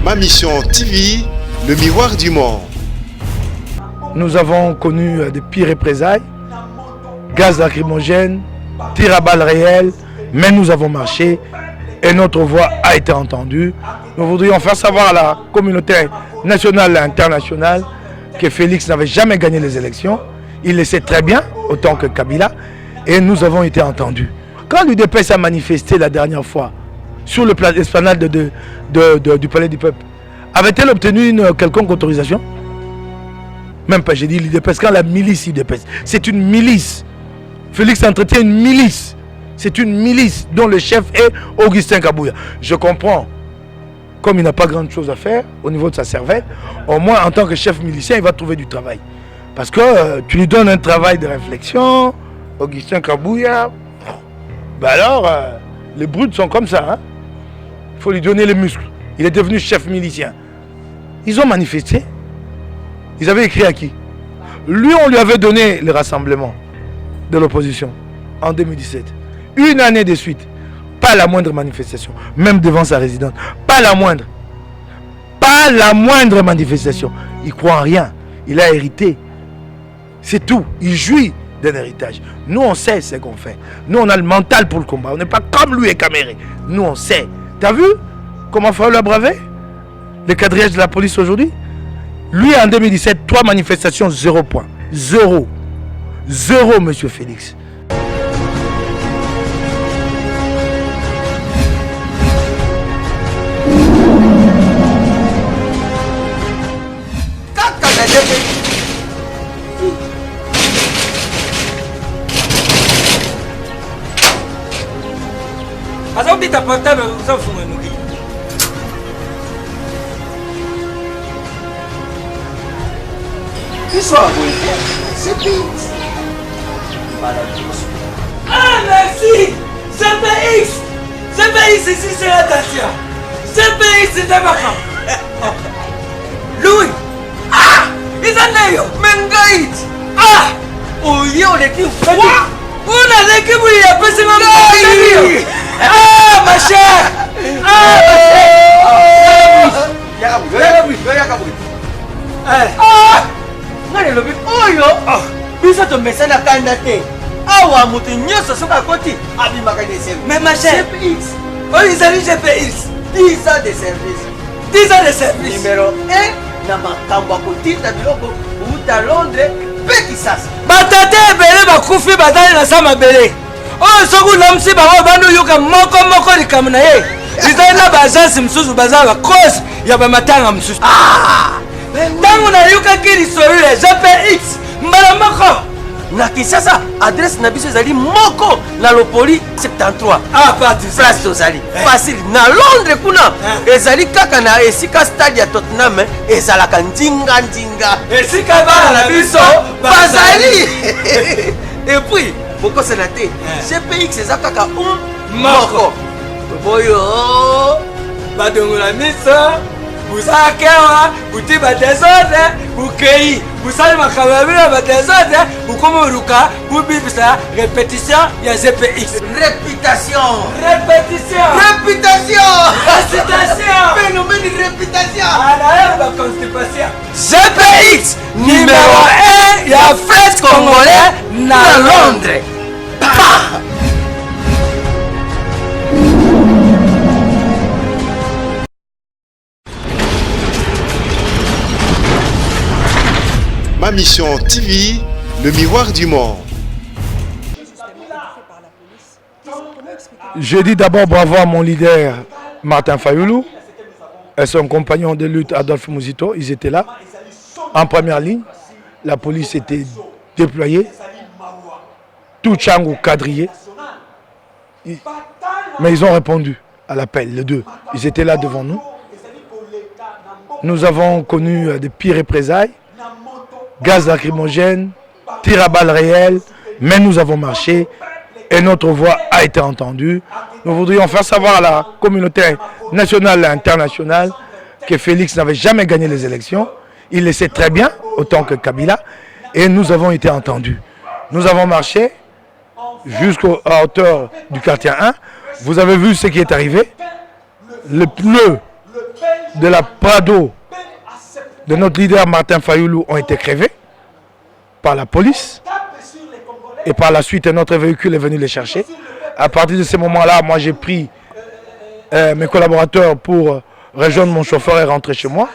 Ma Mission TV, le miroir du monde. Nous avons connu des pires représailles, gaz lacrymogène, tirs à balles réelles, mais nous avons marché et notre voix a été entendue. Nous voudrions faire savoir à la communauté nationale et internationale que Félix n'avait jamais gagné les élections. Il le sait très bien, autant que Kabila, et nous avons été entendus. Quand l'UDPS a manifesté la dernière fois sur l'esplanade du Palais du Peuple, avait-elle obtenu une quelconque autorisation? Même pas, j'ai dit l'UDPS, quand la milice UDPS, c'est une milice. Félix entretient une milice. C'est une milice dont le chef est Augustin Kabouya. Je comprends, comme il n'a pas grand chose à faire au niveau de sa cervelle, au moins en tant que chef milicien, il va trouver du travail. Parce que tu lui donnes un travail de réflexion, Augustin Kabouya, ben alors, les brutes sont comme ça. Hein? Il faut lui donner les muscles. Il est devenu chef milicien. Ils ont manifesté. Ils avaient écrit à qui? Lui, on lui avait donné le rassemblement de l'opposition en 2017. Une année de suite. Pas la moindre manifestation. Même devant sa résidence. Pas la moindre. Pas la moindre manifestation. Il croit en rien. Il a hérité. C'est tout. Il jouit d'un héritage. Nous, on sait ce qu'on fait. Nous, on a le mental pour le combat. On n'est pas comme lui et Caméré. Nous, on sait. T'as vu comment Fayoulou a bravé le quadrillage de la police aujourd'hui? Lui, en 2017, 3 manifestations, 0 points. 0. 0, monsieur Félix. Azobita portable uzafunga nuki. Qui soit c'est vite. Ah merci. CPX. CPX ici c'est la Dacia. CPX c'est Tabaka. Louis. Ah. Izaneyo. Mengait. Ah. Oyo leki ufati. Una leki buya pesi mambo. Ah ma chère. Ah ma chère. Ah. Ngale lobi oyo biso to mesana kanda te awa mutu nyoso soka koti abimaka de service. Mais ma chère CPX oyo izali CPX 10 ans de service. 10 ans de service numéro 1 na makambo akotinda biloko uta Londres pe Kisasa. Batate ebele bakufi batali na sama bele oyo soku namsi bango bandu yuka moko likamu na ye izali na baagence msusu baza bakose ya bamatanga msusu. Tango na yuka kiri soyule JPX mbala moko na Kisasa adresse na biso ezali moko na Lopoli 73. Ah pas place tozali facile na Londres kuna ezali kaka na esika stade ya Tottenham ezalaka ndinga esika bana na biso bazali et puis boko senate JPX ezakaka moko boyo badongola miso. Buzakewa, butiba désordre, bukei, busali makamabila ba désordre, bukomoruka, bubibisa répétition ya ZPX. Réputation. Phénomène de réputation. À la constipation. ZPX numéro 1 ya French Congolais na Londres. Bah! Ma Mission TV, le miroir du monde. Je dis d'abord bravo à mon leader Martin Fayoulou et son compagnon de lutte Adolphe Mouzito. Ils étaient là, en première ligne. La police était déployée. Tout Tchangou quadrillé. Mais ils ont répondu à l'appel, les deux. Ils étaient là devant nous. Nous avons connu des pires représailles. Gaz lacrymogène, tir à balles réelles, mais nous avons marché et notre voix a été entendue. Nous voudrions faire savoir à la communauté nationale et internationale que Félix n'avait jamais gagné les élections. Il le sait très bien, autant que Kabila, et nous avons été entendus. Nous avons marché jusqu'à hauteur du quartier 1. Vous avez vu ce qui est arrivé. Le pneu de la Prado de notre leader Martin Fayoulou ont été crevés par la police. Et par la suite, un autre véhicule est venu les chercher. À partir de ce moment-là, moi j'ai pris mes collaborateurs pour rejoindre mon chauffeur et rentrer chez moi.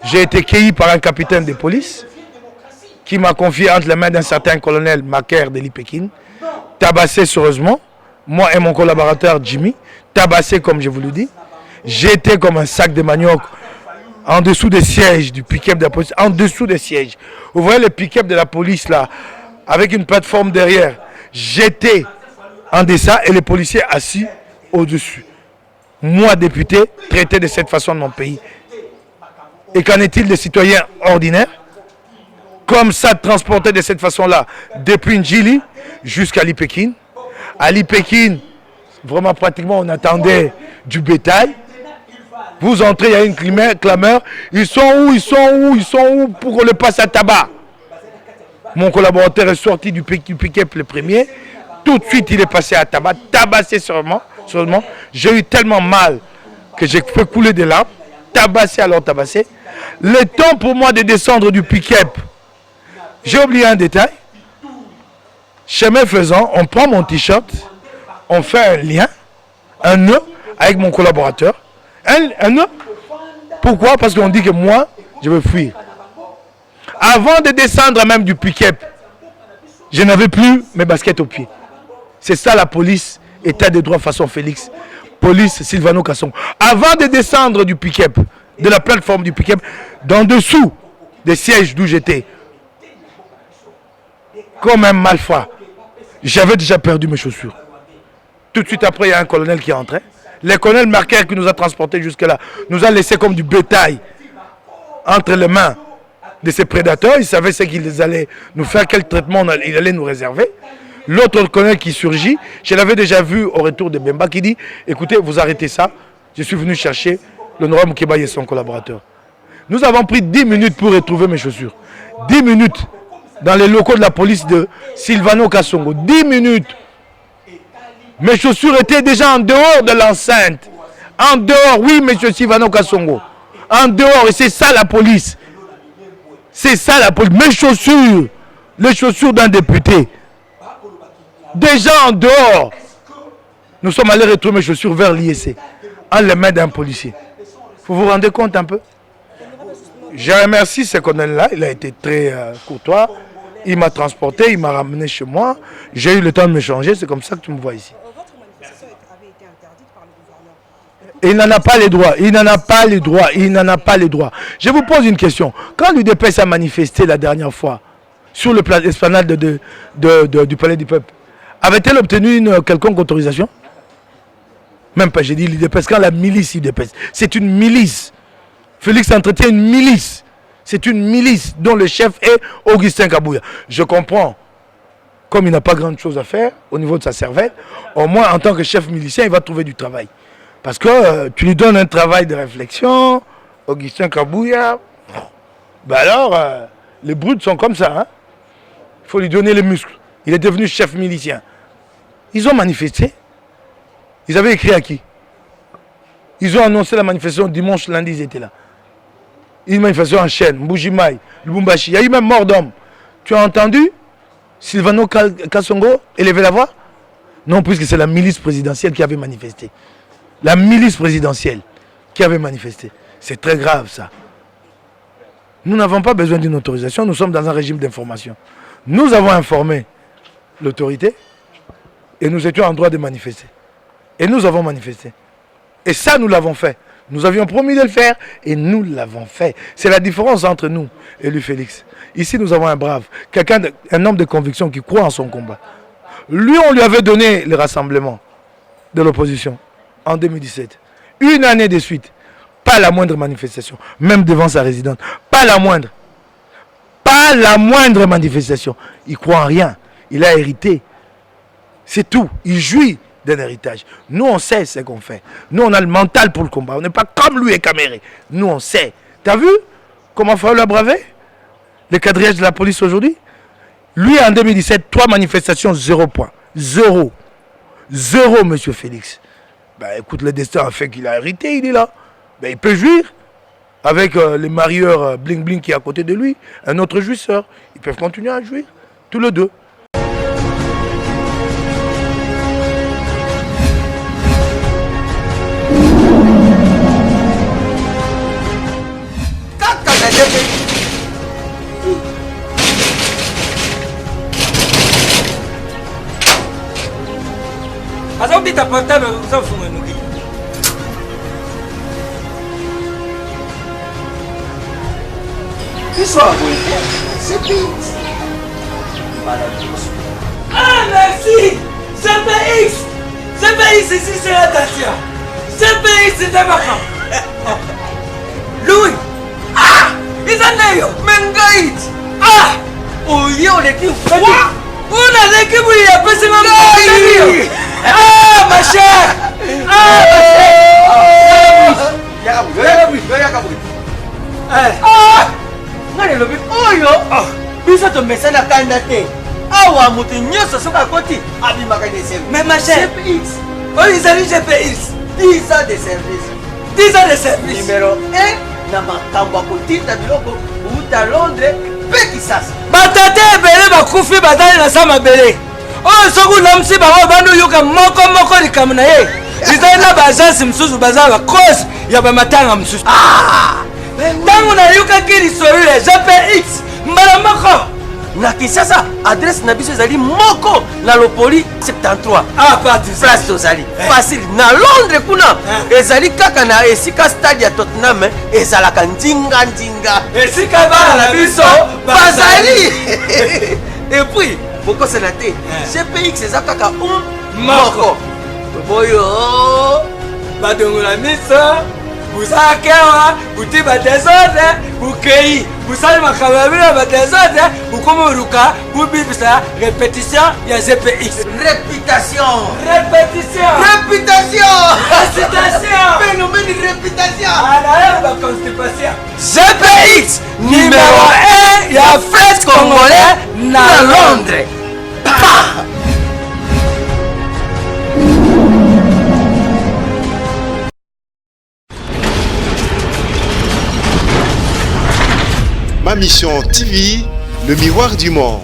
J'ai été cueilli par un capitaine de police qui m'a confié entre les mains d'un certain colonel Macaire de l'Ipékin, tabassé sérieusement, moi et mon collaborateur Jimmy, tabassé comme je vous le dis. J'étais comme un sac de manioc en dessous des sièges du pick-up de la police, en dessous des sièges. Vous voyez le pick-up de la police là, avec une plateforme derrière. J'étais en deçà et les policiers assis au-dessus. Moi, député, traité de cette façon dans mon pays. Et qu'en est-il des citoyens ordinaires? Comme ça, transportés de cette façon-là, depuis Ndjili jusqu'à l'Ipékin. À l'Ipékin, vraiment pratiquement, on attendait du bétail. Vous entrez, il y a une clameur. Ils sont où? Ils sont où? Ils sont où pour qu'on le passe à tabac? Mon collaborateur est sorti du pick-up le premier. Tout de suite, il est passé à tabac, tabassé seulement. J'ai eu tellement mal que j'ai fait couler des larmes. Tabassé alors tabassé. Le temps pour moi de descendre du pick-up, j'ai oublié un détail. Chemin faisant, on prend mon t-shirt, on fait un lien, un nœud avec mon collaborateur. Un nœud. Pourquoi? Parce qu'on dit que moi, je veux fuir. Avant de descendre même du pick-up, je n'avais plus mes baskets aux pieds. C'est ça la police, état de droit façon Félix. Police Sylvano Kasongo. Avant de descendre du pick-up, de la plateforme du pick-up, d'en dessous des sièges d'où j'étais, comme un malfrat, j'avais déjà perdu mes chaussures. Tout de suite après, il y a un colonel qui est entré. Le colonel Marquer qui nous a transportés jusque-là nous a laissé comme du bétail entre les mains de ces prédateurs. Il savait ce qu'ils allaient nous faire, quel traitement il allait nous réserver. L'autre colonel qui surgit, je l'avais déjà vu au retour de Bemba, qui dit « Écoutez, vous arrêtez ça, je suis venu chercher l'honorable Moukéba et son collaborateur. » Nous avons pris 10 minutes pour retrouver mes chaussures. 10 minutes dans les locaux de la police de Sylvano Kasongo. 10 minutes. Mes chaussures étaient déjà en dehors de l'enceinte. En dehors, oui, monsieur Sylvano Kasongo. En dehors, et c'est ça la police. C'est ça la police. Mes chaussures, les chaussures d'un député. Déjà en dehors. Nous sommes allés retrouver mes chaussures vers l'IEC. En les mains d'un policier. Vous vous rendez compte un peu? Je remercie ce colonel-là. Il a été très courtois. Il m'a transporté, il m'a ramené chez moi. J'ai eu le temps de me changer. C'est comme ça que tu me vois ici. Votre manifestation avait été interdite par le gouverneur. Il n'en a pas les droits. Il n'en a pas les droits. Il n'en a pas les droits. Je vous pose une question. Quand l'UDPS a manifesté la dernière fois sur l'esplanade du Palais du Peuple, avait-elle obtenu une quelconque autorisation? Même pas, j'ai dit l'UDPS. Quand la milice UDPS, c'est une milice. Félix entretient une milice. C'est une milice dont le chef est Augustin Kabouya. Je comprends. Comme il n'a pas grand chose à faire au niveau de sa cervelle, au moins en tant que chef milicien, il va trouver du travail. Parce que tu lui donnes un travail de réflexion, Augustin Kabouya, ben alors, les brutes sont comme ça. Hein? Il faut lui donner les muscles. Il est devenu chef milicien. Ils ont manifesté. Ils avaient écrit à qui? Ils ont annoncé la manifestation dimanche, lundi, ils étaient là. Une manifestation en chaîne, Mbujimaï, Lubumbashi. Il y a eu même mort d'homme. Tu as entendu Sylvano Kasongo élever la voix? Non, puisque c'est la milice présidentielle qui avait manifesté. La milice présidentielle qui avait manifesté. C'est très grave ça. Nous n'avons pas besoin d'une autorisation, nous sommes dans un régime d'information. Nous avons informé l'autorité et nous étions en droit de manifester. Et nous avons manifesté. Et ça, nous l'avons fait. Nous avions promis de le faire et nous l'avons fait. C'est la différence entre nous et lui Félix. Ici, nous avons un brave, un homme de conviction qui croit en son combat. Lui, on lui avait donné le rassemblement de l'opposition en 2017. Une année de suite, pas la moindre manifestation, même devant sa résidente. Pas la moindre. Pas la moindre manifestation. Il croit en rien. Il a hérité. C'est tout. Il jouit d'un héritage. Nous, on sait ce qu'on fait. Nous, on a le mental pour le combat. On n'est pas comme lui et Caméré. Nous, on sait. T'as vu comment Fayoulou a bravé le quadrillage de la police aujourd'hui? Lui, en 2017, 3 manifestations, 0 points. 0. 0, monsieur Félix. Ben, écoute, le destin a fait qu'il a hérité, il est là. Ben, il peut jouir. avec les marieurs Bling Bling qui est à côté de lui, un autre jouisseur. Ils peuvent continuer à jouir, tous les deux. azobita portable ozofunga noki Biso aboye te. CPX. Ah merci CPX CPX ici c'est la station CPX c'est un machin Louis ah izaneyo mengait ah oye oleki quoi on a l'équipe où il y a pas seulement ah ma chère ah nga lelobi oyo biso tomesana kanda te awa moto nyonso soki akoti abimaka de service mais ma chère CPX oyo ezali GPX 10 ans de service 10 ans de service numéro 1 na makambo ya kotinda biloko outa Londres mpe Kisasa batata ebele bakufi batali na sa mabele oyo soki olamusi bango bandi oyoka moko likambo na ye ezali na baagence mosusu baza bakose ya bamatanga mosusu ntango nayokaki lisolo ya GPX mbala moko na Kinshasa adresse na biso ezali moko na Lopoli 73 place tozali facile na Londres kuna ezali kaka na esika stade ya Tottenham ezalaka ndinga esika bana na biso bazali epuis bokosana te GPX eza kaka moko boyo badongola miso busakewa buti badesode bukei busali makambo ya bino badesode bukomoruka bubibisa répétition ya GPX réputation phénomène réputation alaye baconstipation GPX numéro 1 ya fête congolais na Londres Ma Mission TV, le miroir du monde.